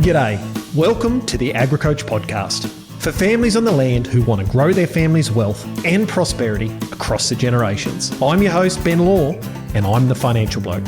G'day. Welcome to the AgriCoach podcast for families on the land who want to grow their family's wealth and prosperity across the generations. I'm your host, Ben Law, and I'm the Financial Bloke.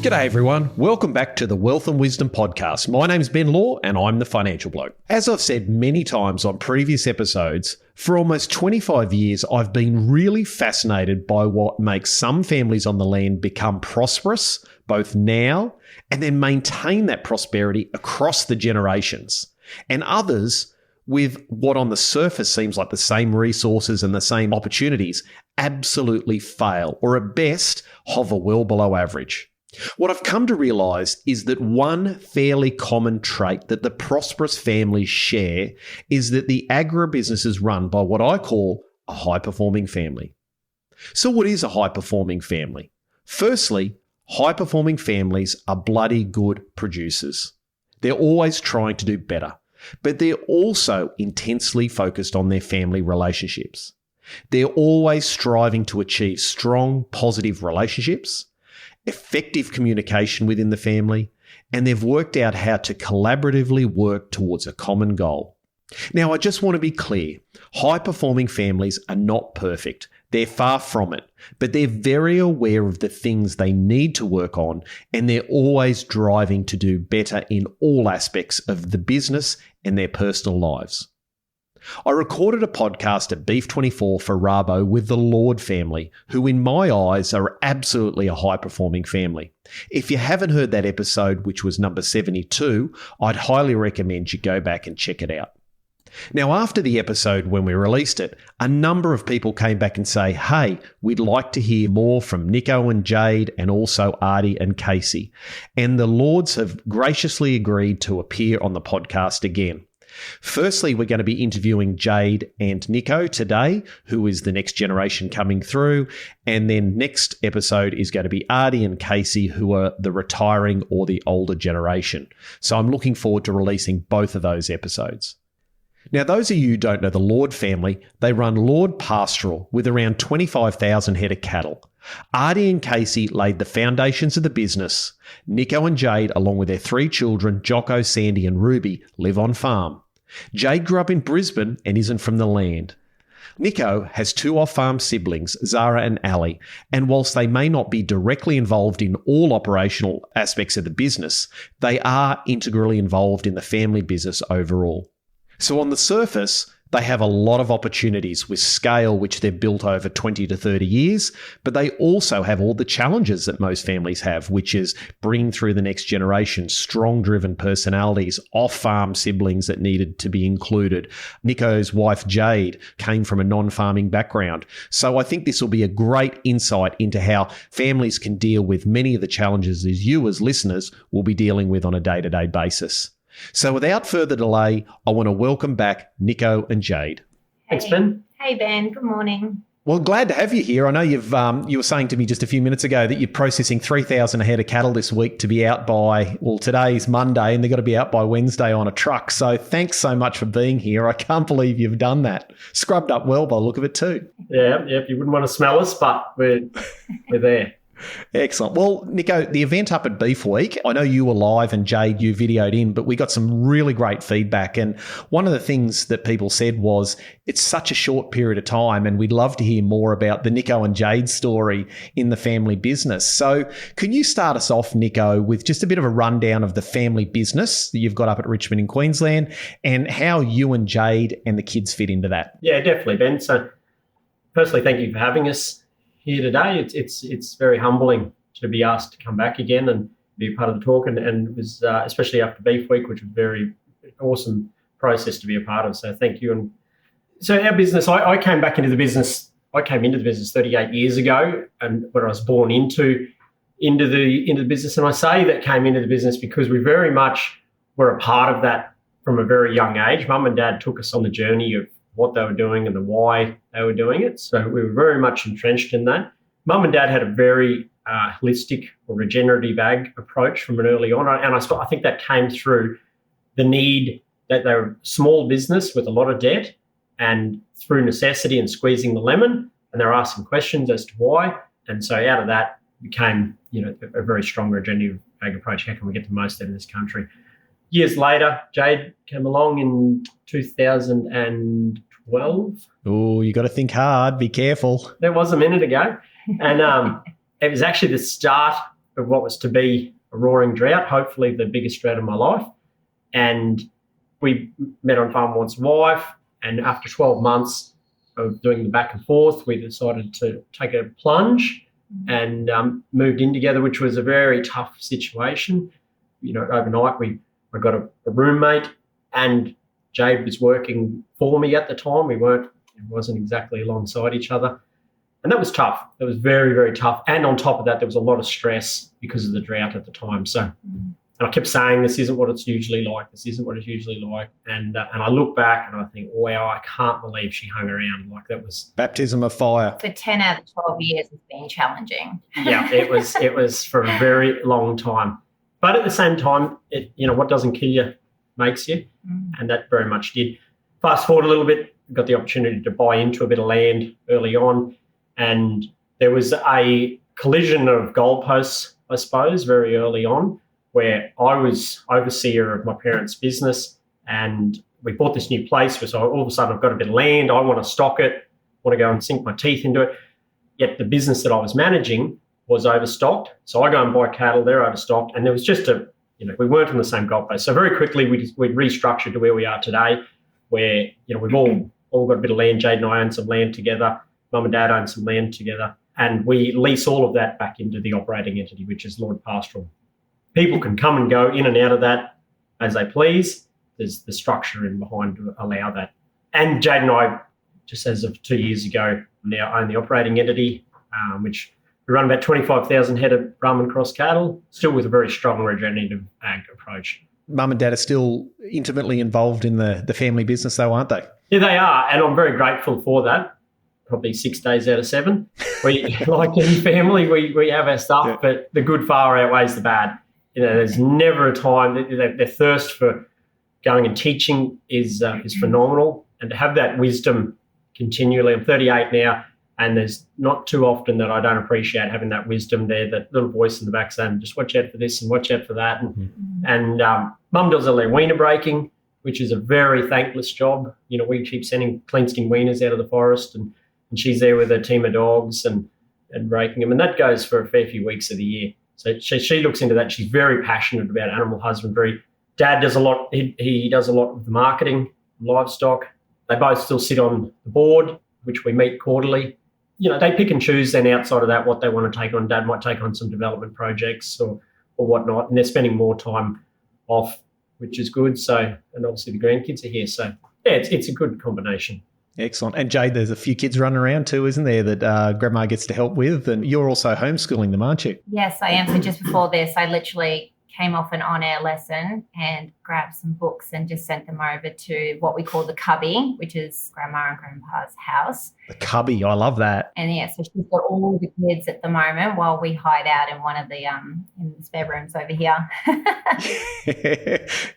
G'day everyone, welcome back to the Wealth and Wisdom podcast. My name's Ben Law and I'm the Financial Bloke. As I've said many times on previous episodes, for almost 25 years I've been really fascinated by what makes some families on the land become prosperous, both now and then maintain that prosperity across the generations, and others with what on the surface seems like the same resources and the same opportunities absolutely fail, or at best hover well below average. What I've come to realise is that one fairly common trait that the prosperous families share is that the agribusiness is run by what I call a high-performing family. So what is a high-performing family? Firstly, high-performing families are bloody good producers. They're always trying to do better, but they're also intensely focused on their family relationships. They're always striving to achieve strong, positive relationships, effective communication within the family, and they've worked out how to collaboratively work towards a common goal. Now, I just want to be clear, high-performing families are not perfect. They're far from it, but they're very aware of the things they need to work on, and they're always driving to do better in all aspects of the business and their personal lives. I recorded a podcast at Beef 24 for Rabo with the Lord family, who in my eyes are absolutely a high-performing family. If you haven't heard that episode, which was number 72, I'd highly recommend you go back and check it out. Now, after the episode, when we released it, a number of people came back and say, hey, we'd like to hear more from Nikko and Jade and also Artie and Casey. And the Lords have graciously agreed to appear on the podcast again. Firstly, we're going to be interviewing Jade and Nikko today, who is the next generation coming through. And then next episode is going to be Artie and Casey, who are the retiring or the older generation. So I'm looking forward to releasing both of those episodes. Now, those of you who don't know the Lord family, they run Lord Pastoral with around 25,000 head of cattle. Artie and Casey laid the foundations of the business. Nikko and Jade, along with their three children, Jocko, Sandy and Ruby, live on farm. Jade grew up in Brisbane and isn't from the land. Nikko has two off-farm siblings, Zara and Ali, and whilst they may not be directly involved in all operational aspects of the business, they are integrally involved in the family business overall. So on the surface, they have a lot of opportunities with scale, which they've built over 20 to 30 years, but they also have all the challenges that most families have, which is bringing through the next generation strong driven personalities, off-farm siblings that needed to be included. Nikko's wife, Jade, came from a non-farming background. So I think this will be a great insight into how families can deal with many of the challenges as you as listeners will be dealing with on a day-to-day basis. So without further delay, I want to welcome back Nikko and Jade. Thanks, Ben. Hey, Ben. Good morning. Well, glad to have you here. I know you were saying to me just a few minutes ago that you're processing 3,000 head of cattle this week to be out by, well, today's Monday, and they've got to be out by Wednesday on a truck. So thanks so much for being here. I can't believe you've done that. Scrubbed up well by the look of it too. Yeah, you wouldn't want to smell us, but we're there. Excellent. Well, Nikko, the event up at Beef Week, I know you were live and Jade, you videoed in, but we got some really great feedback. And one of the things that people said was it's such a short period of time and we'd love to hear more about the Nikko and Jade story in the family business. So can you start us off, Nikko, with just a bit of a rundown of the family business that you've got up at Richmond in Queensland and how you and Jade and the kids fit into that? Yeah, definitely, Ben. So personally, thank you for having us here today. It's very humbling to be asked to come back again and be a part of the talk, and it was especially after Beef Week, which was a very awesome process to be a part of. So thank you. And so our business, I came into the business 38 years ago, and when I was born into the business, and I say that came into the business because we very much were a part of that from a very young age. Mum and Dad took us on the journey of what they were doing and the why they were doing it. So we were very much entrenched in that. Mum and Dad had a very holistic or regenerative ag approach from an early on. And I think that came through the need that they were a small business with a lot of debt, and through necessity and squeezing the lemon, and they were asking questions as to why. And so out of that became, a very strong regenerative ag approach. How can we get the most out of this country? Years later, Jade came along in 2012. Oh, you got to think hard. Be careful. That was a minute ago. And it was actually the start of what was to be a roaring drought, hopefully the biggest drought of my life. And we met on Farmer Wants a Wife. And after 12 months of doing the back and forth, we decided to take a plunge and moved in together, which was a very tough situation. Overnight I got a roommate, and Jade was working for me at the time. It wasn't exactly alongside each other. And that was tough. It was very, very tough. And on top of that, there was a lot of stress because of the drought at the time. So and I kept saying, this isn't what it's usually like. This isn't what it's usually like. And I look back and I think, wow, I can't believe she hung around. Like, that was baptism of fire. For 10 out of 12 years, it's been challenging. Yeah, it was for a very long time. But at the same time, what doesn't kill you makes you. And that very much did. Fast forward a little bit, got the opportunity to buy into a bit of land early on. And there was a collision of goalposts, I suppose, very early on, where I was overseer of my parents' business, and we bought this new place. So all of a sudden I've got a bit of land. I want to stock it, want to go and sink my teeth into it. Yet the business that I was managing was overstocked. So I go and buy cattle, they're overstocked. And there was just we weren't on the same goalpost. So very quickly we restructured to where we are today, where, we've all got a bit of land. Jade and I own some land together. Mum and Dad own some land together. And we lease all of that back into the operating entity, which is Lord Pastoral. People can come and go in and out of that as they please. There's the structure in behind to allow that. And Jade and I, just as of 2 years ago, now own the operating entity, which we run about 25,000 head of Brahman cross cattle, still with a very strong regenerative ag approach. Mum and Dad are still intimately involved in the family business though, aren't they? Yeah, they are, and I'm very grateful for that. Probably 6 days out of 7. We, like any family, we have our stuff, but the good far outweighs the bad. There's never a time that their thirst for going and teaching is phenomenal, and to have that wisdom continually. I'm 38 now, and there's not too often that I don't appreciate having that wisdom there, that little voice in the back saying, just watch out for this and watch out for that. And Mum does all their weaner breaking, which is a very thankless job. We keep sending clean skin weaners out of the forest, and she's there with a team of dogs and breaking them, and that goes for a fair few weeks of the year. So she looks into that. She's very passionate about animal husbandry. Dad does a lot. He does a lot with the marketing, livestock. They both still sit on the board, which we meet quarterly. They pick and choose then outside of that what they want to take on. Dad might take on some development projects or whatnot, and they're spending more time off, which is good. So, and obviously the grandkids are here. So, yeah, it's a good combination. Excellent. And Jade, there's a few kids running around too, isn't there, that Grandma gets to help with? And you're also homeschooling them, aren't you? Yes, I am. So just before this, I literally came off an on-air lesson and grabbed some books and just sent them over to what we call the cubby, which is Grandma and Grandpa's house. The cubby, I love that. And yeah, so she's got all the kids at the moment while we hide out in one of the in the spare rooms over here.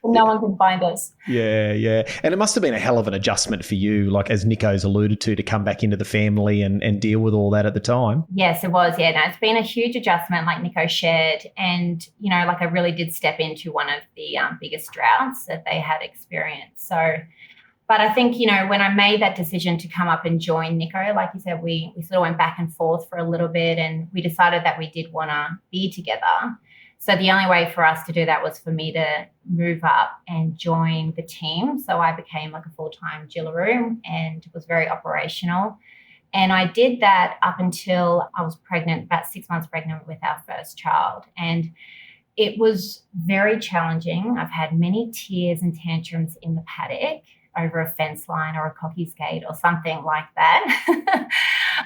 No one can find us. Yeah. And it must have been a hell of an adjustment for you, like as Nikko's alluded to come back into the family and deal with all that at the time. Yes, it was. Yeah, no, it's been a huge adjustment, like Nikko shared. And, like I really did step into one of the biggest droughts that they had experienced. So, but I think, when I made that decision to come up and join Nikko, like you said, we sort of went back and forth for a little bit, and we decided that we did want to be together. So the only way for us to do that was for me to move up and join the team. So I became like a full-time Jillaroo and was very operational. And I did that up until I was pregnant, about 6 months pregnant with our first child. And it was very challenging. I've had many tears and tantrums in the paddock over a fence line or a cocky skate or something like that.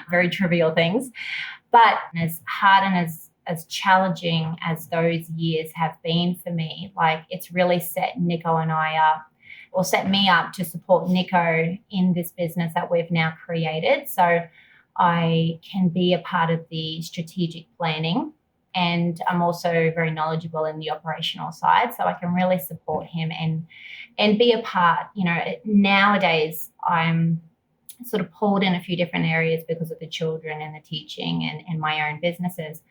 Very trivial things. But as hard and as challenging as those years have been for me, like it's really set Nikko and I up, or set me up to support Nikko in this business that we've now created. So I can be a part of the strategic planning, and I'm also very knowledgeable in the operational side, so I can really support him and be a part. Nowadays I'm sort of pulled in a few different areas because of the children and the teaching and my own businesses.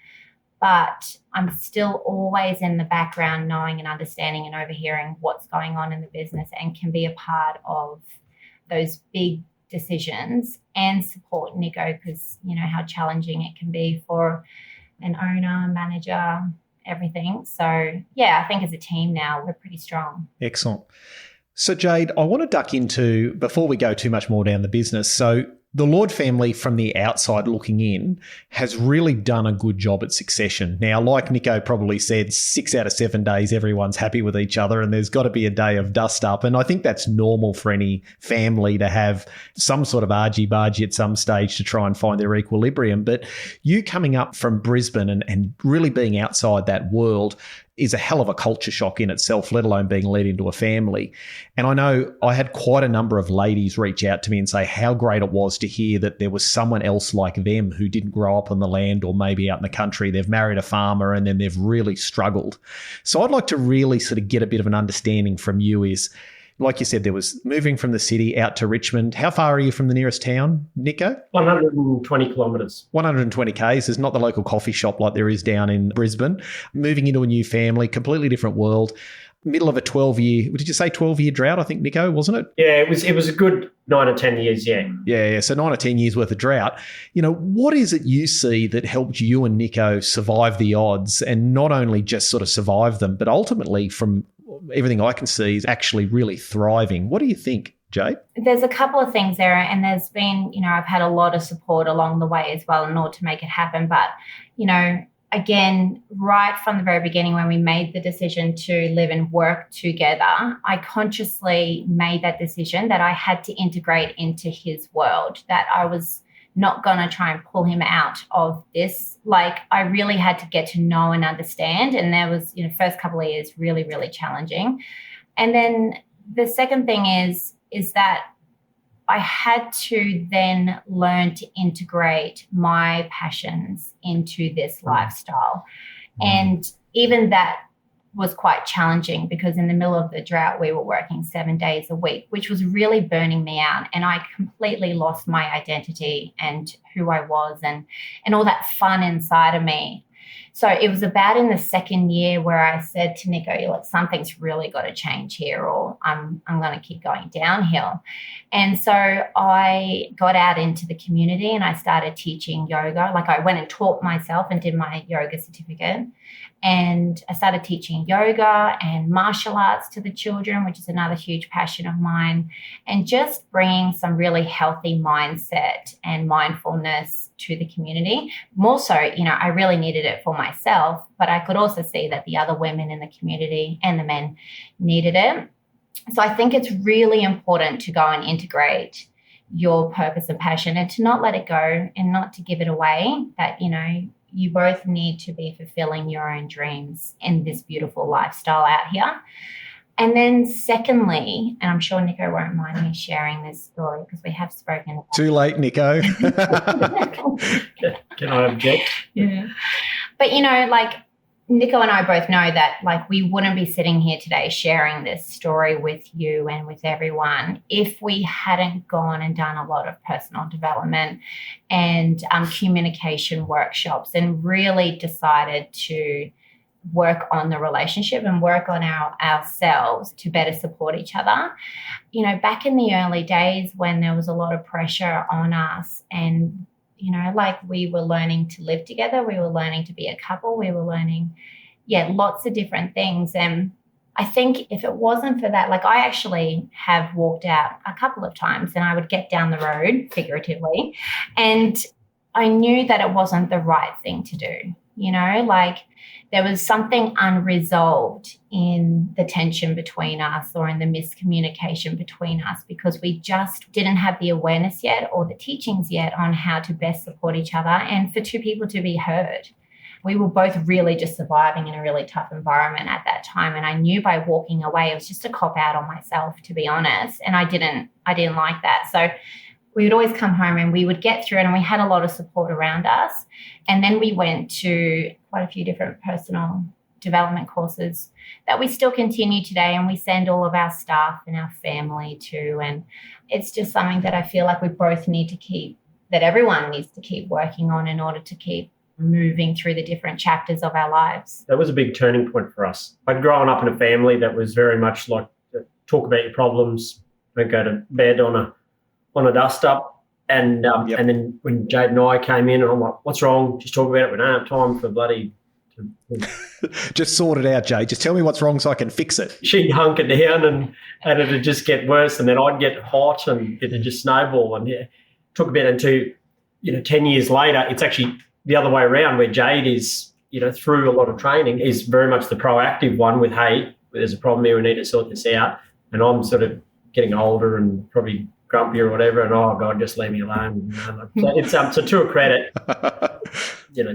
but I'm still always in the background knowing and understanding and overhearing what's going on in the business and can be a part of those big decisions and support Nikko, because you know how challenging it can be for an owner, manager, everything. So yeah, I think as a team now we're pretty strong. Excellent. So Jade, I want to duck into, before we go too much more down the business, so the Lord family from the outside looking in has really done a good job at succession. Now, like Nikko probably said, 6 out of 7 days, everyone's happy with each other and there's got to be a day of dust up. And I think that's normal for any family to have some sort of argy-bargy at some stage to try and find their equilibrium. But you coming up from Brisbane and really being outside that world is a hell of a culture shock in itself, let alone being led into a family. And I know I had quite a number of ladies reach out to me and say how great it was to hear that there was someone else like them who didn't grow up on the land or maybe out in the country. They've married a farmer and then they've really struggled. So I'd like to really sort of get a bit of an understanding from you is, like you said, there was moving from the city out to Richmond. How far are you from the nearest town, Nikko? 120 kilometres. 120 Ks. There's not the local coffee shop like there is down in Brisbane. Moving into a new family, completely different world. Middle of a 12-year, did you say 12-year drought, I think, Nikko, wasn't it? Yeah, it was a good 9 or 10 years, yeah. Yeah, so 9 or 10 years worth of drought. You know, what is it you see that helped you and Nikko survive the odds and not only just sort of survive them, but ultimately from everything I can see is actually really thriving? What do you think, Jade? There's a couple of things there, and there's been, you know, I've had a lot of support along the way as well in order to make it happen. But, you know, again, right from the very beginning when we made the decision to live and work together, I consciously made that decision that I had to integrate into his world, that I was not going to try and pull him out of this. Like, I really had to get to know and understand. And there was, you know, first couple of years really, really challenging. And then the second thing is that I had to then learn to integrate my passions into this lifestyle. And even that was quite challenging because in the middle of the drought, we were working 7 days a week, which was really burning me out. And I completely lost my identity and who I was and all that fun inside of me. So it was about in the second year where I said to Nikko, look, something's really got to change here or I'm going to keep going downhill. And so I got out into the community and I started teaching yoga. Like I went and taught myself and did my yoga certificate. And I started teaching yoga and martial arts to the children, which is another huge passion of mine, and just bringing some really healthy mindset and mindfulness to the community. More so, you know, I really needed it for myself, but I could also see that the other women in the community and the men needed it. So I think it's really important to go and integrate your purpose and passion and to not let it go and not to give it away, that, you know, you both need to be fulfilling your own dreams in this beautiful lifestyle out here. And then secondly, and I'm sure Nikko won't mind me sharing this story because we have spoken about Too late, Nikko. Can I object? Yeah. But, you know, like Nikko and I both know that like we wouldn't be sitting here today sharing this story with you and with everyone if we hadn't gone and done a lot of personal development and communication workshops and really decided to work on the relationship and work on ourselves to better support each other. You know, back in the early days when there was a lot of pressure on us and you know, like we were learning to live together. We were learning to be a couple. We were learning, lots of different things. And I think if it wasn't for that, like I actually have walked out a couple of times and I would get down the road figuratively and I knew that it wasn't the right thing to do. You know, like there was something unresolved in the tension between us or in the miscommunication between us because we just didn't have the awareness yet or the teachings yet on how to best support each other and for two people to be heard. We were both really just surviving in a really tough environment at that time. And I knew by walking away, it was just a cop out on myself, to be honest. And I didn't like that. So we would always come home and we would get through it and we had a lot of support around us. And then we went to quite a few different personal development courses that we still continue today and we send all of our staff and our family to. And it's just something that I feel like we both need to keep, that everyone needs to keep working on in order to keep moving through the different chapters of our lives. That was a big turning point for us. I'd grown up in a family that was very much like, talk about your problems, don't go to bed on a dust up. And and then when Jade and I came in, and I'm like, what's wrong? Just talk about it. We don't have time for bloody... Just sort it out, Jade. Just tell me what's wrong so I can fix it. She'd hunker down and it'd just get worse, and then I'd get hot and it'd just snowball. And took a bit into, 10 years later, it's actually the other way around, where Jade is, through a lot of training, is very much the proactive one with, hey, there's a problem here, we need to sort this out. And I'm sort of getting older and probably grumpy or whatever, and oh God, just leave me alone. So it's so to a credit,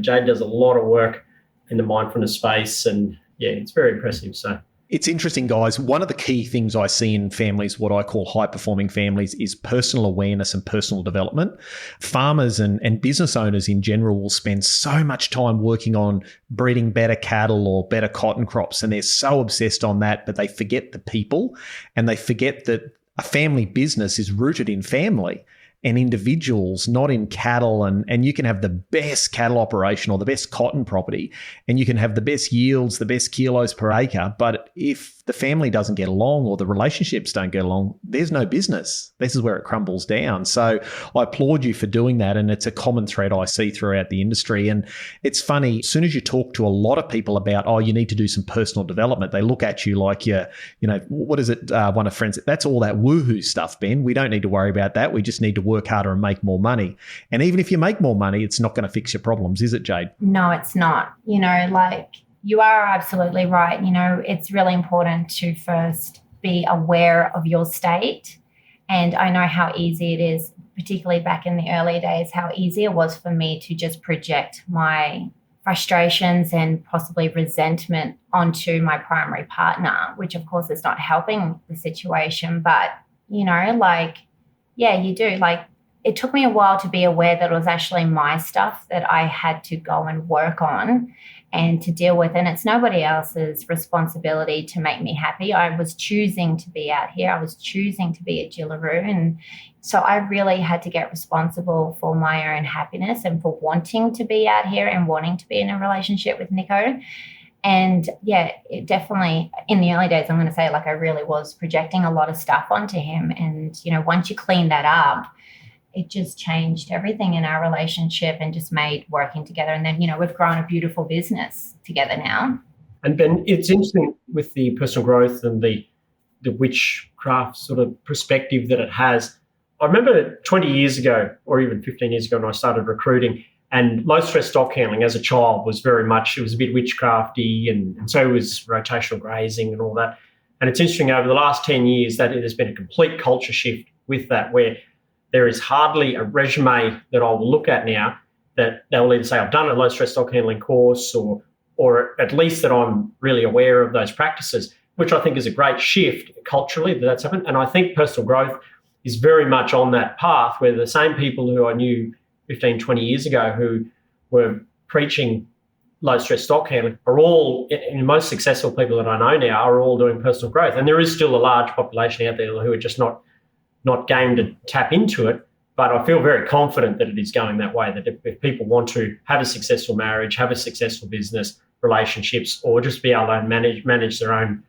Jade does a lot of work in the mindfulness space, and it's very impressive. So it's interesting, guys. One of the key things I see in families, what I call high-performing families, is personal awareness and personal development. Farmers and business owners in general will spend so much time working on breeding better cattle or better cotton crops, and they're so obsessed on that, but they forget the people, and they forget that a family business is rooted in family and individuals, not in cattle. And you can have the best cattle operation or the best cotton property, and you can have the best yields, the best kilos per acre. But if the family doesn't get along or the relationships don't get along, there's no business. This is where it crumbles down. So I applaud you for doing that. And it's a common thread I see throughout the industry. And it's funny, as soon as you talk to a lot of people about, you need to do some personal development, they look at you like what is it? One of friends, that's all that woohoo stuff, Ben. We don't need to worry about that. We just need to work harder and make more money. And even if you make more money, it's not going to fix your problems, is it, Jade? No, it's not. You are absolutely right. It's really important to first be aware of your state. And I know how easy it is, particularly back in the early days, how easy it was for me to just project my frustrations and possibly resentment onto my primary partner, which of course is not helping the situation. But, you do. It took me a while to be aware that it was actually my stuff that I had to go and work on and to deal with. And it's nobody else's responsibility to make me happy. I was choosing to be out here. I was choosing to be at Jillaroo. And so I really had to get responsible for my own happiness and for wanting to be out here and wanting to be in a relationship with Nikko. And it definitely, in the early days, I'm going to say, I really was projecting a lot of stuff onto him. And, once you clean that up, it just changed everything in our relationship and just made working together. And then, we've grown a beautiful business together now. And Ben, it's interesting with the personal growth and the witchcraft sort of perspective that it has. I remember 20 years ago, or even 15 years ago, when I started recruiting, and low stress stock handling as a child was very much, it was a bit witchcrafty, and so was rotational grazing and all that. And it's interesting, over the last 10 years that there's been a complete culture shift with that, where there is hardly a resume that I will look at now that they'll either say, I've done a low stress stock handling course, or at least that I'm really aware of those practices, which I think is a great shift culturally that's happened. And I think personal growth is very much on that path, where the same people who I knew 15, 20 years ago who were preaching low stress stock handling are all, and the most successful people that I know now are all doing personal growth. And there is still a large population out there who are just not game to tap into it. But I feel very confident that it is going that way, that if people want to have a successful marriage, have a successful business, relationships, or just be able to manage their own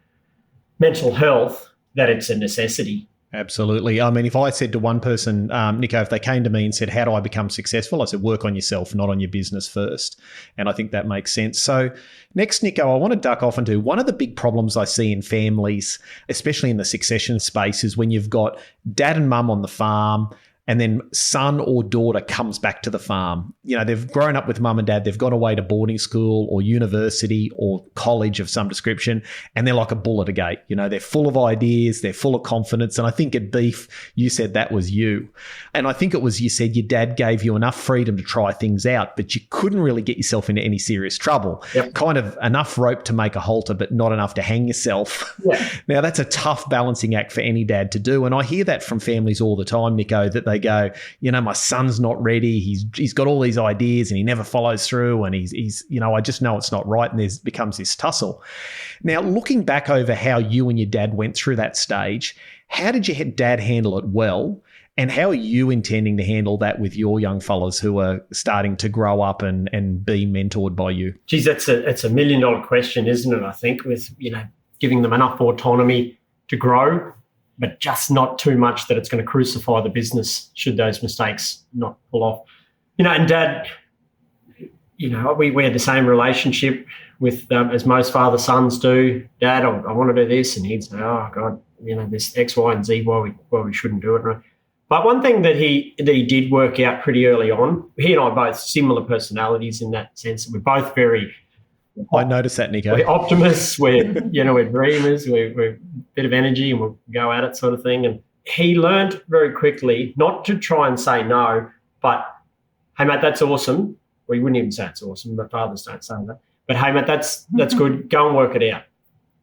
mental health, that it's a necessity. Absolutely. I mean, if I said to one person, Nikko, if they came to me and said, how do I become successful? I said, work on yourself, not on your business first. And I think that makes sense. So next, Nikko, I want to duck off into one of the big problems I see in families, especially in the succession space, is when you've got dad and mum on the farm, and then son or daughter comes back to the farm. They've grown up with mum and dad. They've gone away to boarding school or university or college of some description, and they're like a bull at a gate. They're full of ideas. They're full of confidence. And I think at Beef, you said that was you. And I think it was, you said your dad gave you enough freedom to try things out, but you couldn't really get yourself into any serious trouble. Yep. Kind of enough rope to make a halter, but not enough to hang yourself. Yeah. Now, that's a tough balancing act for any dad to do. And I hear that from families all the time, Nikko, that they go, my son's not ready. He's got all these ideas and he never follows through, and he's I just know it's not right, and there becomes this tussle. Now, looking back over how you and your dad went through that stage, how did your dad handle it well? And how are you intending to handle that with your young fellas who are starting to grow up and be mentored by you? Geez, it's a $1 million question, isn't it? I think with, giving them enough autonomy to grow, but just not too much that it's going to crucify the business should those mistakes not pull off. And Dad, we had the same relationship with as most father-sons do. Dad, I want to do this, and he'd say, oh, God, there's X, Y, and Z why we shouldn't do it. Right? But one thing that he did work out pretty early on, he and I are both similar personalities in that sense. We're both very... I noticed that, Nico. We're optimists, we're dreamers, we're a bit of energy and we'll go at it sort of thing. And he learned very quickly not to try and say no, but, hey, mate, that's awesome. We wouldn't even say it's awesome, but fathers don't say that. But, hey, mate, that's good. Go and work it out.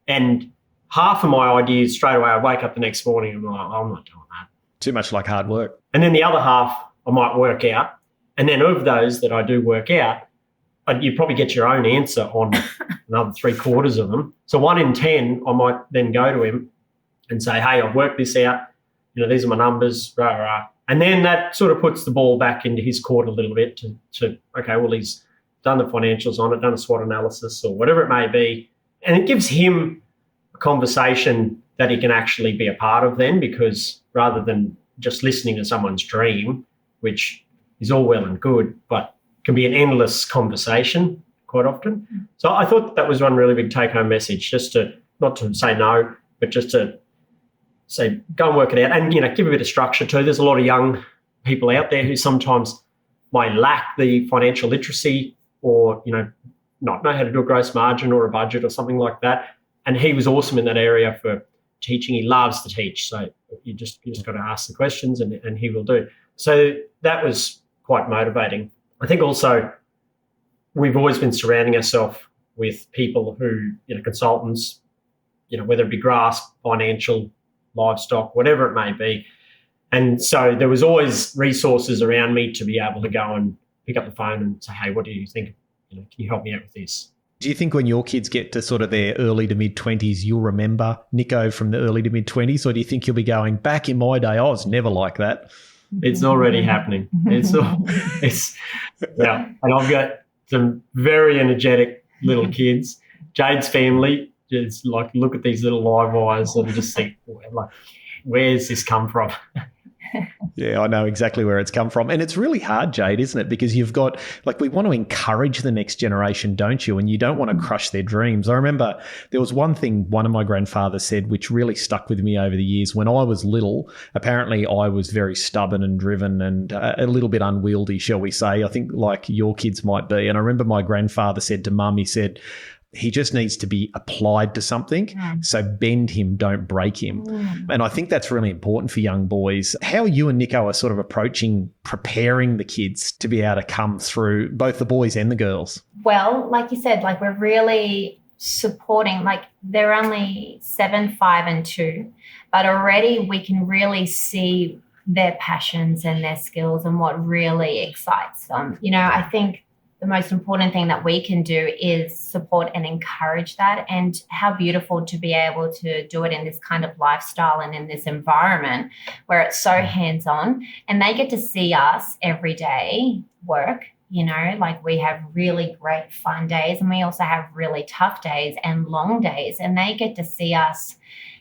And half of my ideas straight away, I wake up the next morning and I'm like, I'm not doing that. Too much like hard work. And then the other half I might work out. And then of those that I do work out, you probably get your own answer on another 3/4 of them. So 1 in 10, I might then go to him and say, hey, I've worked this out. These are my numbers, rah, rah. And then that sort of puts the ball back into his court a little bit to okay, well, he's done the financials on it, done a SWOT analysis or whatever it may be. And it gives him a conversation that he can actually be a part of then, because rather than just listening to someone's dream, which is all well and good, but can be an endless conversation quite often. So I thought that was one really big take-home message, just to not to say no, but just to say go and work it out and, give a bit of structure too. There's a lot of young people out there who sometimes might lack the financial literacy or, not know how to do a gross margin or a budget or something like that. And he was awesome in that area for teaching. He loves to teach. So you just got to ask the questions and he will do. So that was quite motivating. I think also we've always been surrounding ourselves with people who, consultants, whether it be grass, financial, livestock, whatever it may be. And so there was always resources around me to be able to go and pick up the phone and say, hey, what do you think? Can you help me out with this? Do you think when your kids get to sort of their early to mid-20s, you'll remember Nico from the early to mid-20s, or do you think you'll be going, back in my day, I was never like that? It's already happening. Yeah. And I've got some very energetic little kids. Jade's family just look at these little live wires and just think, where's this come from? Yeah, I know exactly where it's come from. And it's really hard, Jade, isn't it? Because you've got, we want to encourage the next generation, don't you? And you don't want to crush their dreams. I remember there was one thing one of my grandfathers said, which really stuck with me over the years. When I was little, apparently I was very stubborn and driven and a little bit unwieldy, shall we say. I think like your kids might be. And I remember my grandfather said to Mum, he said, he just needs to be applied to something. So bend him, don't break him. And I think that's really important for young boys. How you and Nico are sort of preparing the kids to be able to come through, both the boys and the girls? Well, like you said, we're really supporting, they're only 7, 5 and 2, but already we can really see their passions and their skills and what really excites them. I think the most important thing that we can do is support and encourage that, and how beautiful to be able to do it in this kind of lifestyle and in this environment where it's so hands-on, and they get to see us every day work. We have really great fun days, and we also have really tough days and long days, and they get to see us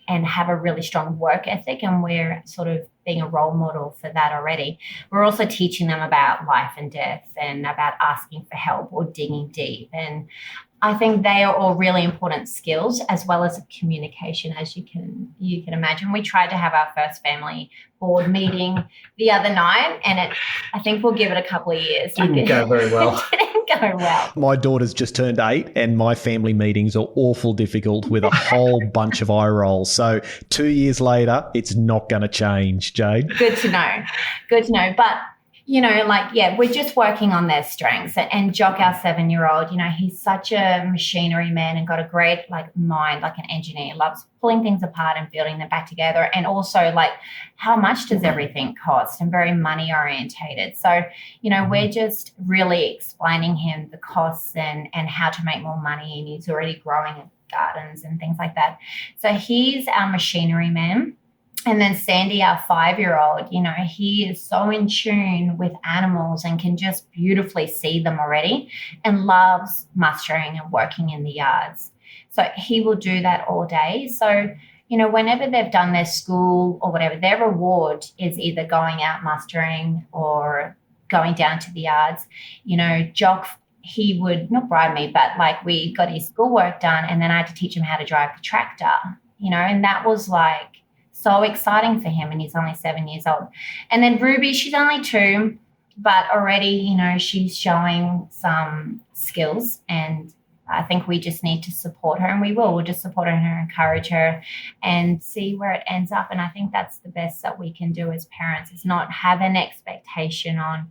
and have a really strong work ethic, and we're sort of being a role model for that already. We're also teaching them about life and death and about asking for help or digging deep. And I think they are all really important skills, as well as communication, as you can imagine. We tried to have our first family board meeting the other night, and I think we'll give it a couple of years. Didn't go very well. Didn't go well. My daughter's just turned 8 and my family meetings are awful difficult with a whole bunch of eye rolls. So 2 years later, it's not going to change, Jade. Good to know. But we're just working on their strengths. And Jock, our 7-year-old, he's such a machinery man and got a great mind, like an engineer, loves pulling things apart and building them back together. And also how much does everything cost, and very money orientated. So, we're just really explaining him the costs and how to make more money. And he's already growing gardens and things like that. So he's our machinery man. And then Sandy, our 5-year-old, he is so in tune with animals and can just beautifully see them already and loves mustering and working in the yards. So he will do that all day. So, whenever they've done their school or whatever, their reward is either going out mustering or going down to the yards. Jock, he would not bribe me, but like we got his schoolwork done and then I had to teach him how to drive the tractor, and that was like so exciting for him, and he's only 7 years old. And then Ruby, she's only 2, but already, she's showing some skills, and I think we just need to support her, and we will. We'll just support her and encourage her and see where it ends up. And I think that's the best that we can do as parents, is not have an expectation on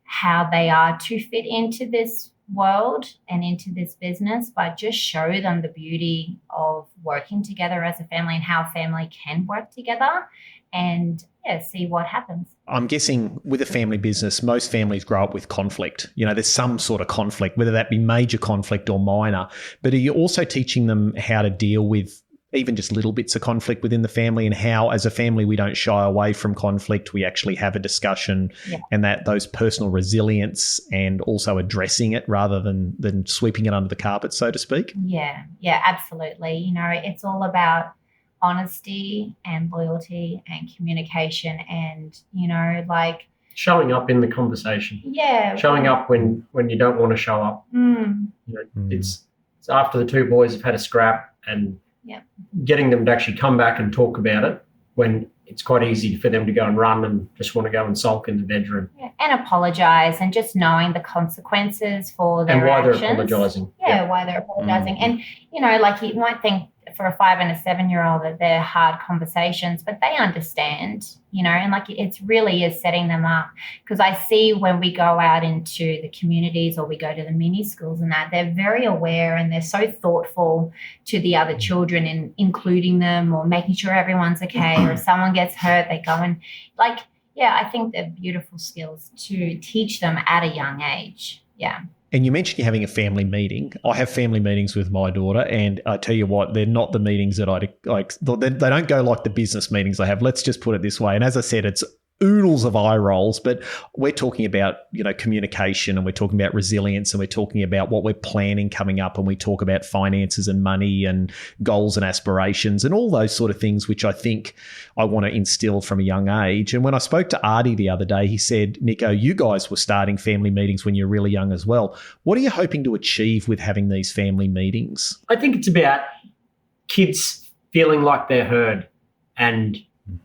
how they are to fit into this world and into this business, but just show them the beauty of working together as a family and how family can work together, and see what happens. I'm guessing with a family business, most families grow up with conflict. There's some sort of conflict, whether that be major conflict or minor. But are you also teaching them how to deal with even just little bits of conflict within the family, and how as a family we don't shy away from conflict, we actually have a discussion, and that those personal resilience and also addressing it rather than sweeping it under the carpet, so to speak? Yeah, absolutely. It's all about honesty and loyalty and communication and, like showing up in the conversation. Yeah. Showing up when you don't want to show up. It's after the 2 boys have had a scrap, and getting them to actually come back and talk about it when it's quite easy for them to go and run and just want to go and sulk in the bedroom. Yeah, and apologise, and just knowing the consequences for their actions. And why actions. they're apologising. Why they're apologising. And, like you might think for a 5 and a 7-year-old that they're hard conversations, but they understand, and like it really is setting them up. Because I see when we go out into the communities or we go to the mini schools and that, they're very aware and they're so thoughtful to the other children in including them or making sure everyone's okay, or if someone gets hurt, they go and I think they're beautiful skills to teach them at a young age. Yeah. And you mentioned you're having a family meeting. I have family meetings with my daughter, and I tell you what, they're not the meetings that I like. They don't go like the business meetings I have. Let's just put it this way. And as I said, it's oodles of eye rolls, but we're talking about, communication, and we're talking about resilience, and we're talking about what we're planning coming up, and we talk about finances and money and goals and aspirations and all those sort of things, which I think I want to instill from a young age. And when I spoke to Artie the other day, he said, Nikko, you guys were starting family meetings when you were really young as well. What are you hoping to achieve with having these family meetings? I think it's about kids feeling like they're heard and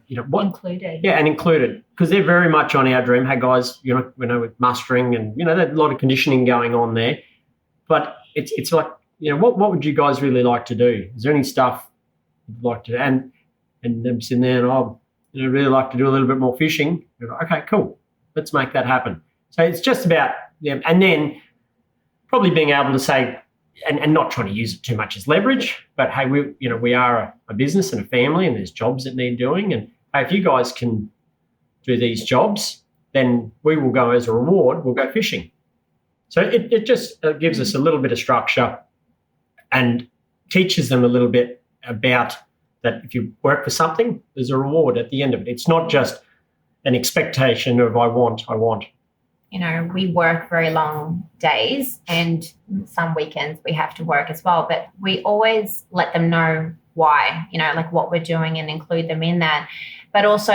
included. Yeah, and included, because they're very much on our dream. Hey guys, with mustering and there's a lot of conditioning going on there, but it's like what would you guys really like to do? Is there any stuff you'd like to? And them sitting there and really like to do a little bit more fishing. Like, okay, cool, let's make that happen. So it's just about and then probably being able to say. And not trying to use it too much as leverage, but hey, we are a business and a family, and there's jobs that need doing. And hey, if you guys can do these jobs, then we will go as a reward. We'll go fishing. So it just gives us a little bit of structure and teaches them a little bit about that. If you work for something, there's a reward at the end of it. It's not just an expectation of I want. We work very long days, and some weekends we have to work as well, but we always let them know why, like what we're doing, and include them in that. But also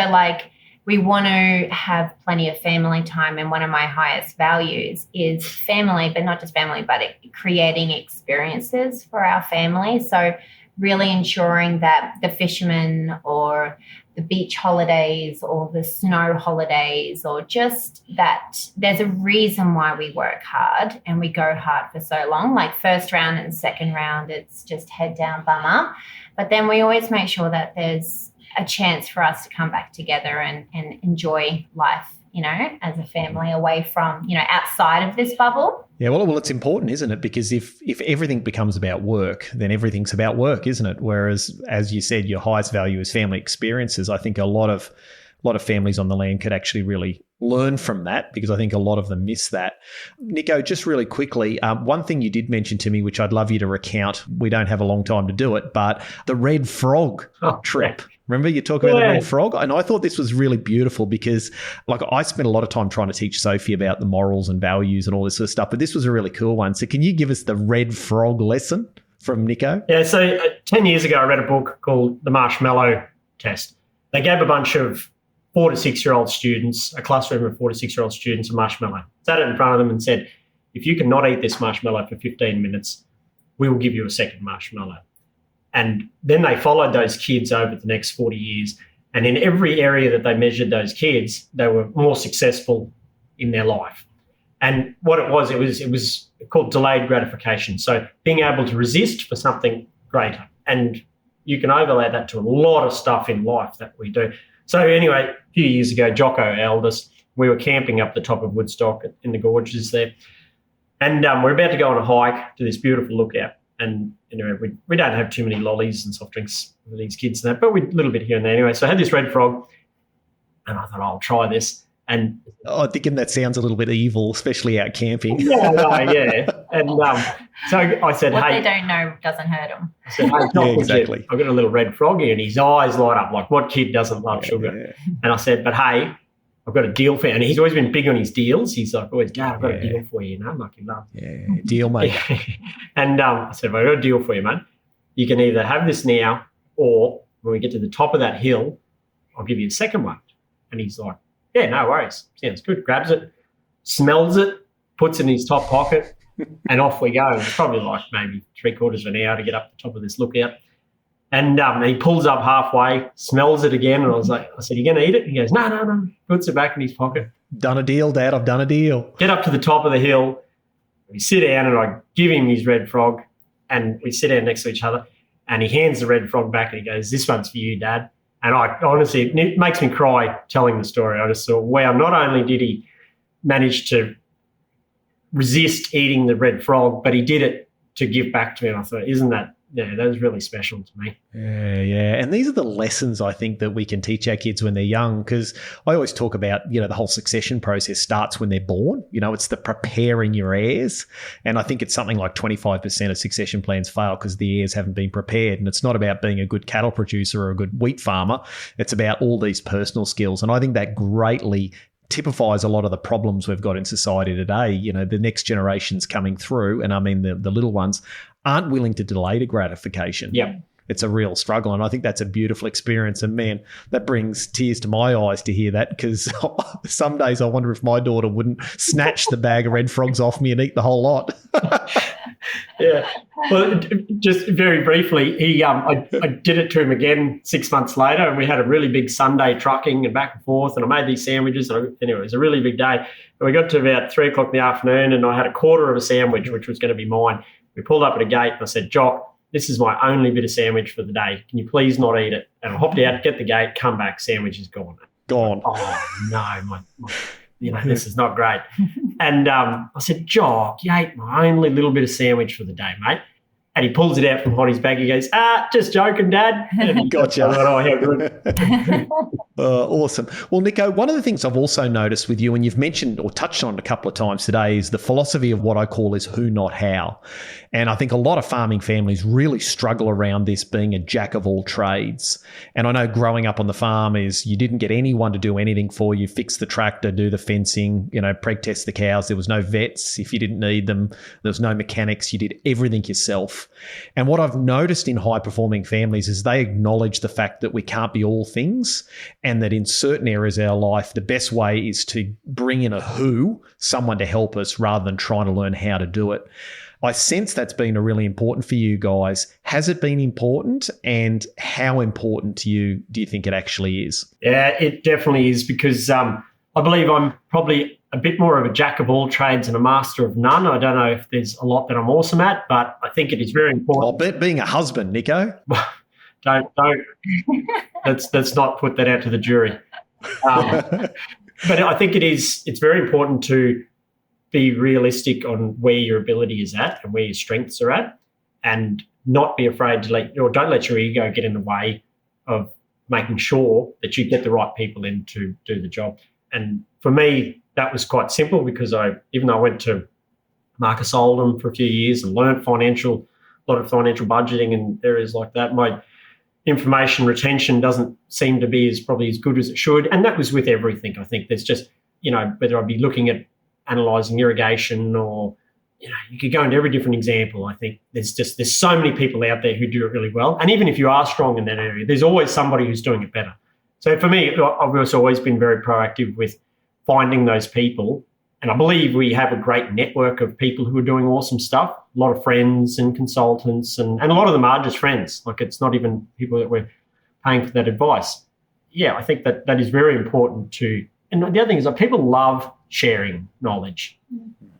we want to have plenty of family time, and one of my highest values is family, but not just family, but creating experiences for our family. So really ensuring that the fishermen or the beach holidays or the snow holidays, or just that there's a reason why we work hard and we go hard for so long. Like first round and second round, it's just head down, bum up. But then we always make sure that there's a chance for us to come back together and enjoy life, as a family away from, outside of this bubble. Yeah, well, it's important, isn't it? Because if everything becomes about work, then everything's about work, isn't it? Whereas, as you said, your highest value is family experiences. I think a lot of families on the land could actually really learn from that, because I think a lot of them miss that. Nikko, just really quickly, one thing you did mention to me, which I'd love you to recount. We don't have a long time to do it, but the red frog trip. Remember you talk about the red frog? And I thought this was really beautiful because like I spent a lot of time trying to teach Sophie about the morals and values and all this sort of stuff, but this was a really cool one. So can you give us the red frog lesson from Nikko? Yeah, so 10 years ago I read a book called The Marshmallow Test. They gave a bunch of 4 to 6-year-old students, a classroom of 4 to 6-year-old students, a marshmallow. Sat it in front of them and said, if you cannot eat this marshmallow for 15 minutes, we will give you a second marshmallow. And then they followed those kids over the next 40 years. And in every area that they measured those kids, they were more successful in their life. And what it was called delayed gratification. So being able to resist for something greater. And you can overlay that to a lot of stuff in life that we do. So anyway, a few years ago, Jocko, our eldest, we were camping up the top of Woodstock in the gorges there. And we're about to go on a hike to this beautiful lookout. And anyway, we don't have too many lollies and soft drinks for these kids and that, but we a little bit here and there anyway. So I had this red frog, and I thought, I'll try this. And thinking that sounds a little bit evil, especially out camping. Yeah. And so I said, what hey. They don't know doesn't hurt them. I said, hey, yeah, exactly. I've got a little red frog here, and his eyes light up like, what kid doesn't love sugar? Yeah. And I said, but hey, I've got a deal for you. And he's always been big on his deals. He's like, always, Dad, I've got a deal for you, like you love. Yeah, deal, mate. And I said, well, I've got a deal for you, mate. You can either have this now, or when we get to the top of that hill, I'll give you a second one. And he's like, yeah, no worries. Sounds good. Grabs it, smells it, puts it in his top pocket, and off we go. It's probably like maybe 3/4 of an hour to get up the top of this lookout. And he pulls up halfway, smells it again, and I said, you going to eat it? He goes, no. Puts it back in his pocket. Done a deal, Dad. I've done a deal. Get up to the top of the hill. We sit down, and I give him his red frog, and we sit down next to each other, and he hands the red frog back, and he goes, this one's for you, Dad. And I honestly, it makes me cry telling the story. I just thought, wow, not only did he manage to resist eating the red frog, but he did it to give back to me. And I thought, that was really special to me. Yeah. And these are the lessons I think that we can teach our kids when they're young, because I always talk about, the whole succession process starts when they're born. It's the preparing your heirs. And I think it's something like 25% of succession plans fail because the heirs haven't been prepared. And it's not about being a good cattle producer or a good wheat farmer. It's about all these personal skills. And I think that greatly typifies a lot of the problems we've got in society today. The next generations coming through, and I mean the little ones, aren't willing to delay the gratification. Yeah. It's a real struggle, and I think that's a beautiful experience. And, man, that brings tears to my eyes to hear that, because some days I wonder if my daughter wouldn't snatch the bag of red frogs off me and eat the whole lot. Yeah. Well, just very briefly, I did it to him again 6 months later, and we had a really big Sunday trucking and back and forth, and I made these sandwiches. Anyway, it was a really big day. And we got to about 3 o'clock in the afternoon, and I had a quarter of a sandwich, which was going to be mine. We pulled up at a gate, and I said, Jock, this is my only bit of sandwich for the day. Can you please not eat it? And I hopped out, get the gate, come back, sandwich is gone. Gone. Oh, no, this is not great. And I said, Jock, you ate my only little bit of sandwich for the day, mate. And he pulls it out from behind his bag. He goes, just joking, Dad. Gotcha. I thought, oh, how good. Awesome. Well, Nikko, one of the things I've also noticed with you, and you've mentioned or touched on it a couple of times today, is the philosophy of what I call is who, not how. And I think a lot of farming families really struggle around this being a jack of all trades. And I know growing up on the farm is you didn't get anyone to do anything for you, fix the tractor, do the fencing, preg test the cows. There was no vets if you didn't need them. There was no mechanics. You did everything yourself. And what I've noticed in high-performing families is they acknowledge the fact that we can't be all things, and that in certain areas of our life, the best way is to bring in a who, someone to help us, rather than trying to learn how to do it. I sense that's been a really important for you guys. Has it been important, and how important to you do you think it actually is? Yeah, it definitely is, because I believe I'm probably a bit more of a jack of all trades and a master of none. I don't know if there's a lot that I'm awesome at, but I think it is very important. Well, being a husband, Nikko. Don't. Let's not put that out to the jury. But I think it's very important to be realistic on where your ability is at and where your strengths are at, and not be afraid to don't let your ego get in the way of making sure that you get the right people in to do the job. And for me, that was quite simple, because even though I went to Marcus Oldham for a few years and learned a lot of financial budgeting and areas like that, information retention doesn't seem to be probably as good as it should. And that was with everything. I think there's just, whether I'd be looking at analysing irrigation or, you could go into every different example. I think there's so many people out there who do it really well. And even if you are strong in that area, there's always somebody who's doing it better. So for me, I've also always been very proactive with finding those people. And I believe we have a great network of people who are doing awesome stuff, a lot of friends and consultants, and a lot of them are just friends. Like, it's not even people that we're paying for that advice. Yeah, I think that is very important too. And the other thing is that people love sharing knowledge.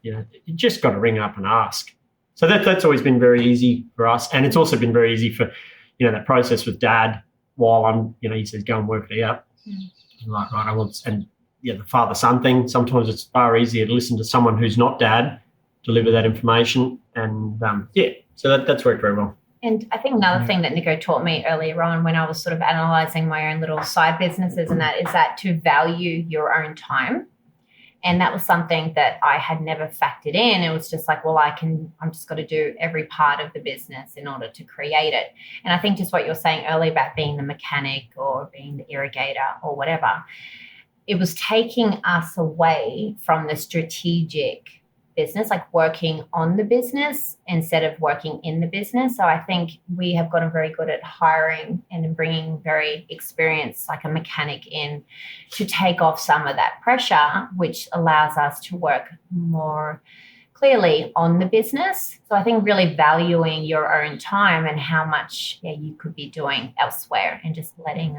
You just got to ring up and ask. So that's always been very easy for us. And it's also been very easy for, that process with Dad while I'm, he says, go and work it out. I'm like, right, the father-son thing, sometimes it's far easier to listen to someone who's not Dad deliver that information. And, so that's worked very well. And I think another thing that Nikko taught me earlier on when I was sort of analysing my own little side businesses and that is that to value your own time. And that was something that I had never factored in. It was just like, well, I'm just got to do every part of the business in order to create it. And I think just what you were saying earlier about being the mechanic or being the irrigator or whatever, it was taking us away from the strategic business, like working on the business instead of working in the business. So I think we have gotten very good at hiring and bringing very experienced, like a mechanic in to take off some of that pressure, which allows us to work more clearly on the business. So I think really valuing your own time and how much you could be doing elsewhere and just letting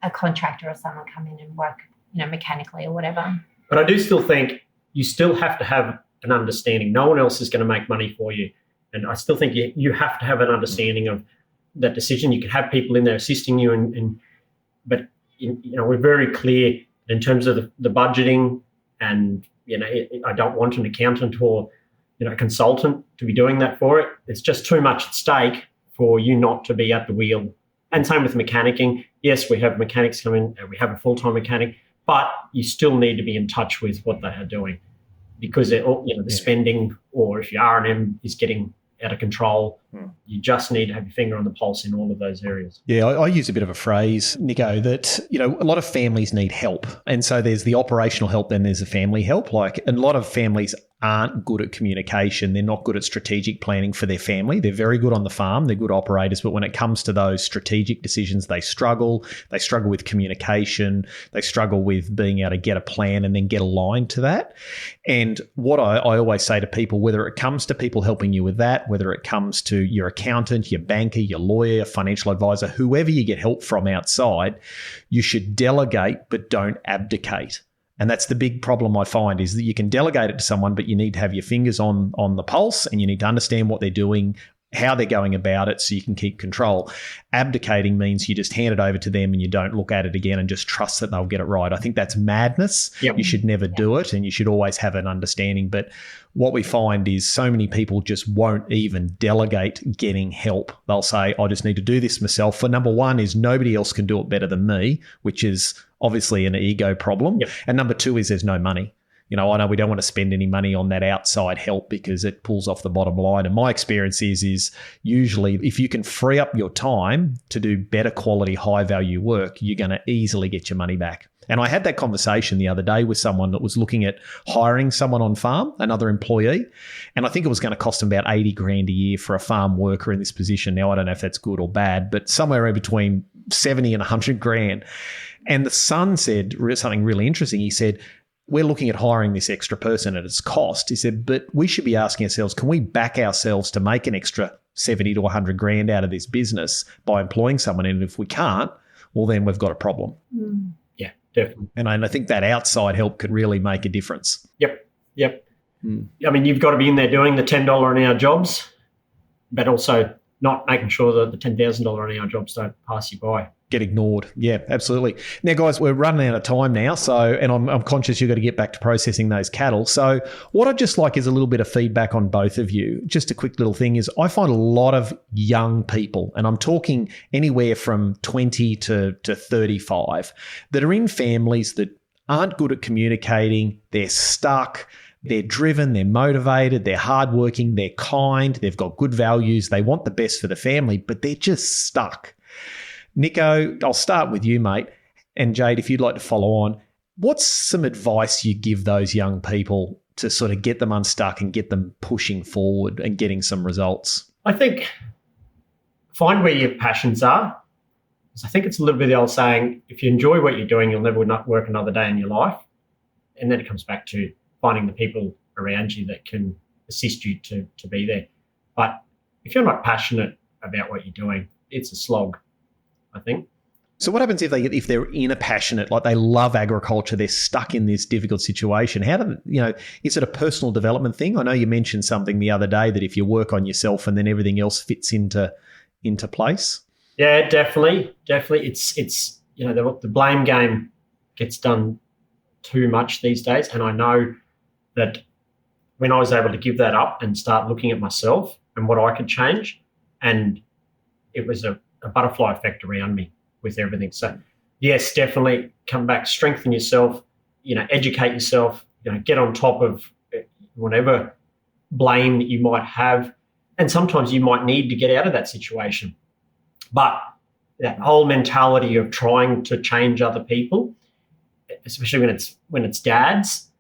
a contractor or someone come in and work, mechanically or whatever. But I do still think you still have to have an understanding. No one else is going to make money for you. And I still think you have to have an understanding of that decision. You can have people in there assisting you, but we're very clear in terms of the budgeting, and I don't want an accountant or a consultant to be doing that for it. It's just too much at stake for you not to be at the wheel. And same with mechanicking. Yes, we have mechanics come in, and we have a full-time mechanic, but you still need to be in touch with what they are doing. Because the spending, or if your R&M is getting out of control, you just need to have your finger on the pulse in all of those areas. Yeah, I use a bit of a phrase, Nikko, that, a lot of families need help. And so there's the operational help, then there's the family help. Like, a lot of families aren't good at communication. They're not good at strategic planning for their family. They're very good on the farm. They're good operators. But when it comes to those strategic decisions, they struggle. They struggle with communication. They struggle with being able to get a plan and then get aligned to that. And what I always say to people, whether it comes to people helping you with that, whether it comes to your accountant, your banker, your lawyer, financial advisor, whoever you get help from outside, you should delegate but don't abdicate. And that's the big problem I find, is that you can delegate it to someone, but you need to have your fingers on the pulse, and you need to understand what they're doing, how they're going about it, so you can keep control. Abdicating means you just hand it over to them and you don't look at it again and just trust that they'll get it right. I think that's madness. Yep. You should never do it, and you should always have an understanding. But what we find is so many people just won't even delegate getting help. They'll say, I just need to do this myself. For number one is nobody else can do it better than me, which is obviously an ego problem. Yep. And number two is there's no money. I know we don't want to spend any money on that outside help because it pulls off the bottom line. And my experience is usually if you can free up your time to do better quality, high value work, you're going to easily get your money back. And I had that conversation the other day with someone that was looking at hiring someone on farm, another employee. And I think it was going to cost them about 80 grand a year for a farm worker in this position. Now, I don't know if that's good or bad, but somewhere in between 70 and 100 grand. And the son said something really interesting. He said, we're looking at hiring this extra person at its cost. He said, but we should be asking ourselves, can we back ourselves to make an extra 70 to 100 grand out of this business by employing someone? And if we can't, well, then we've got a problem. Yeah, definitely. And I think that outside help could really make a difference. Yep. I mean, you've got to be in there doing the $10 an hour jobs, but also not making sure that the $10,000 an hour jobs don't pass you by. Get ignored. Yeah, absolutely. Now, guys, we're running out of time now, and I'm conscious you've got to get back to processing those cattle. So what I'd just like is a little bit of feedback on both of you. Just a quick little thing is I find a lot of young people, and I'm talking anywhere from 20 to 35, that are in families that aren't good at communicating. They're stuck. They're driven, they're motivated, they're hardworking, they're kind, they've got good values, they want the best for the family, but they're just stuck. Nikko, I'll start with you, mate. And Jade, if you'd like to follow on, what's some advice you give those young people to sort of get them unstuck and get them pushing forward and getting some results? I think find where your passions are. Because I think it's a little bit the old saying, if you enjoy what you're doing, you'll never not work another day in your life. And then it comes back to finding the people around you that can assist you to be there. But if you're not passionate about what you're doing, it's a slog, I think. So what happens if they're in a passionate, like they love agriculture, they're stuck in this difficult situation? How do is it a personal development thing? I know you mentioned something the other day that if you work on yourself and then everything else fits into place. Yeah, definitely. It's the blame game gets done too much these days, and I know that when I was able to give that up and start looking at myself and what I could change, and it was a butterfly effect around me with everything. So yes, definitely come back, strengthen yourself, educate yourself, get on top of whatever blame that you might have. And sometimes you might need to get out of that situation. But that whole mentality of trying to change other people, especially when it's dads,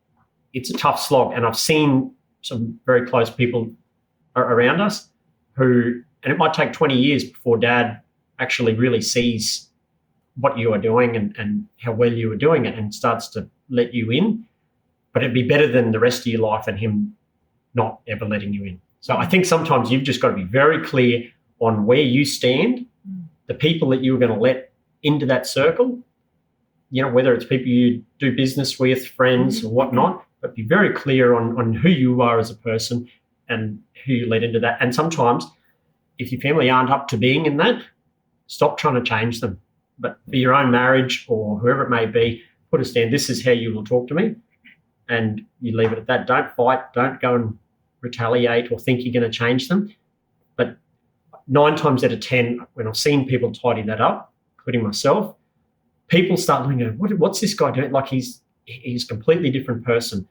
it's a tough slog. And I've seen some very close people around us and it might take 20 years before dad actually really sees what you are doing and how well you are doing it and starts to let you in. But it'd be better than the rest of your life and him not ever letting you in. So I think sometimes you've just got to be very clear on where you stand, the people that you're going to let into that circle, whether it's people you do business with, friends or whatnot, but be very clear on who you are as a person and who you let into that. And sometimes if your family aren't up to being in that, stop trying to change them. But for your own marriage or whoever it may be, put a stand, this is how you will talk to me, and you leave it at that. Don't fight, don't go and retaliate or think you're going to change them. But 9 times out of 10, when I've seen people tidy that up, including myself, people start looking at, what's this guy doing? Like he's a completely different person.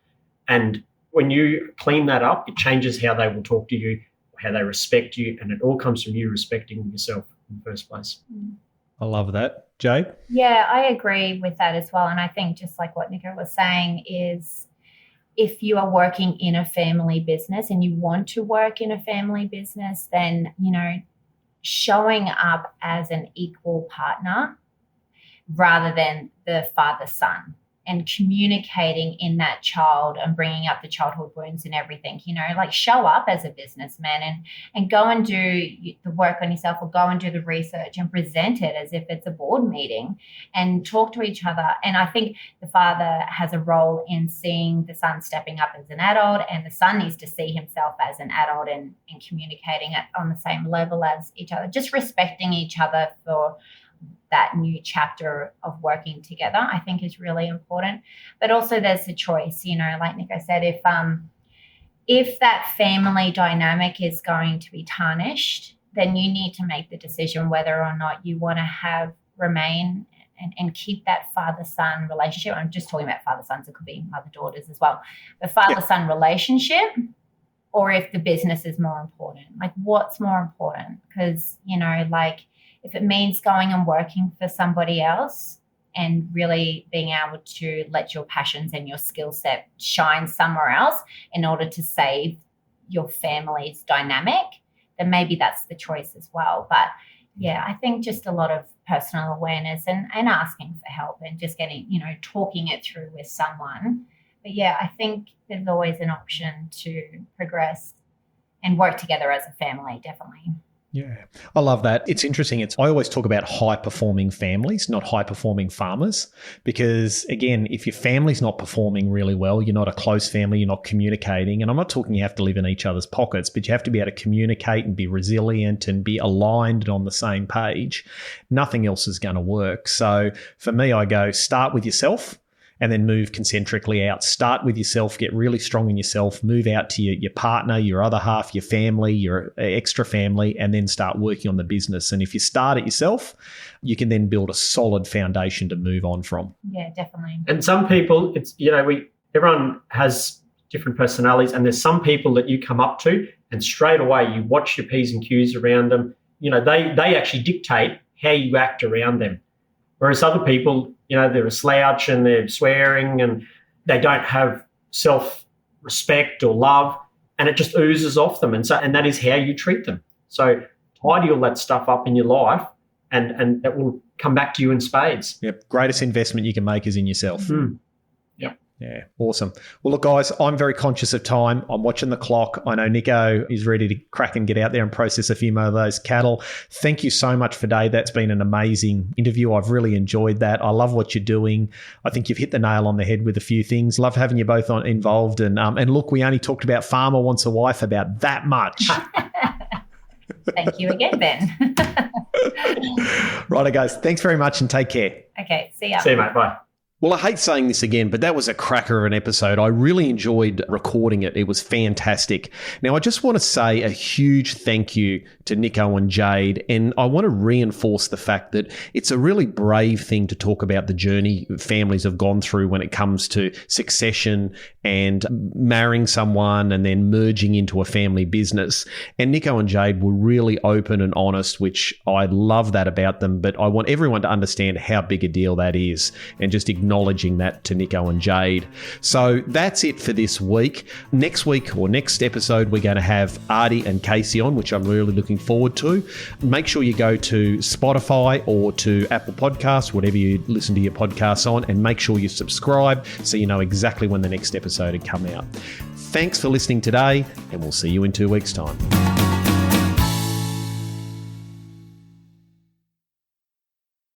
And when you clean that up, it changes how they will talk to you, how they respect you, and it all comes from you respecting yourself in the first place. I love that. Jade? Yeah, I agree with that as well. And I think just like what Nikko was saying is if you are working in a family business and you want to work in a family business, then, showing up as an equal partner rather than the father-son, and communicating in that child and bringing up the childhood wounds and everything, show up as a businessman and go and do the work on yourself, or go and do the research and present it as if it's a board meeting and talk to each other. And I think the father has a role in seeing the son stepping up as an adult, and the son needs to see himself as an adult and communicating it on the same level as each other, just respecting each other for that new chapter of working together, I think is really important. But also there's the choice, like Nikko said, if that family dynamic is going to be tarnished, then you need to make the decision whether or not you want to remain and keep that father-son relationship. I'm just talking about father-sons, it could be mother-daughters as well. The father-son relationship, or if the business is more important. Like, what's more important? Because, if it means going and working for somebody else and really being able to let your passions and your skill set shine somewhere else in order to save your family's dynamic, then maybe that's the choice as well. But yeah, I think just a lot of personal awareness and asking for help and just getting, talking it through with someone. But yeah, I think there's always an option to progress and work together as a family, definitely. Yeah, I love that. It's interesting. I always talk about high-performing families, not high-performing farmers, because, again, if your family's not performing really well, you're not a close family, you're not communicating, and I'm not talking you have to live in each other's pockets, but you have to be able to communicate and be resilient and be aligned and on the same page. Nothing else is going to work. So for me, I go start with yourself, and then move concentrically out. Start with yourself, get really strong in yourself, move out to your partner, your other half, your family, your extra family, and then start working on the business. And if you start it yourself, you can then build a solid foundation to move on from. Yeah, definitely. And some people, everyone has different personalities, and there's some people that you come up to and straight away you watch your P's and Q's around them. They actually dictate how you act around them. Whereas other people, they're a slouch and they're swearing and they don't have self-respect or love, and it just oozes off them. And that is how you treat them. So tidy all that stuff up in your life, and that will come back to you in spades. Yep. Greatest investment you can make is in yourself. Mm. Yep. Yeah, awesome. Well, look, guys, I'm very conscious of time. I'm watching the clock. I know Nikko is ready to crack and get out there and process a few more of those cattle. Thank you so much for today. That's been an amazing interview. I've really enjoyed that. I love what you're doing. I think you've hit the nail on the head with a few things. Love having you both involved. And look, we only talked about Farmer Wants a Wife about that much. Thank you again, Ben. Righto, guys. Thanks very much and take care. Okay, see ya. See you, mate. Bye. Well, I hate saying this again, but that was a cracker of an episode. I really enjoyed recording it. It was fantastic. Now, I just want to say a huge thank you to Nikko and Jade, and I want to reinforce the fact that it's a really brave thing to talk about the journey families have gone through when it comes to succession and marrying someone and then merging into a family business. And Nikko and Jade were really open and honest, which I love that about them, but I want everyone to understand how big a deal that is and just acknowledging that to Nikko and Jade. So that's it for this week. Next week or next episode, we're going to have Artie and Casey on, which I'm really looking forward to. Make sure you go to Spotify or to Apple Podcasts, whatever you listen to your podcasts on, and make sure you subscribe so you know exactly when the next episode had come out. Thanks for listening today, and we'll see you in 2 weeks' time.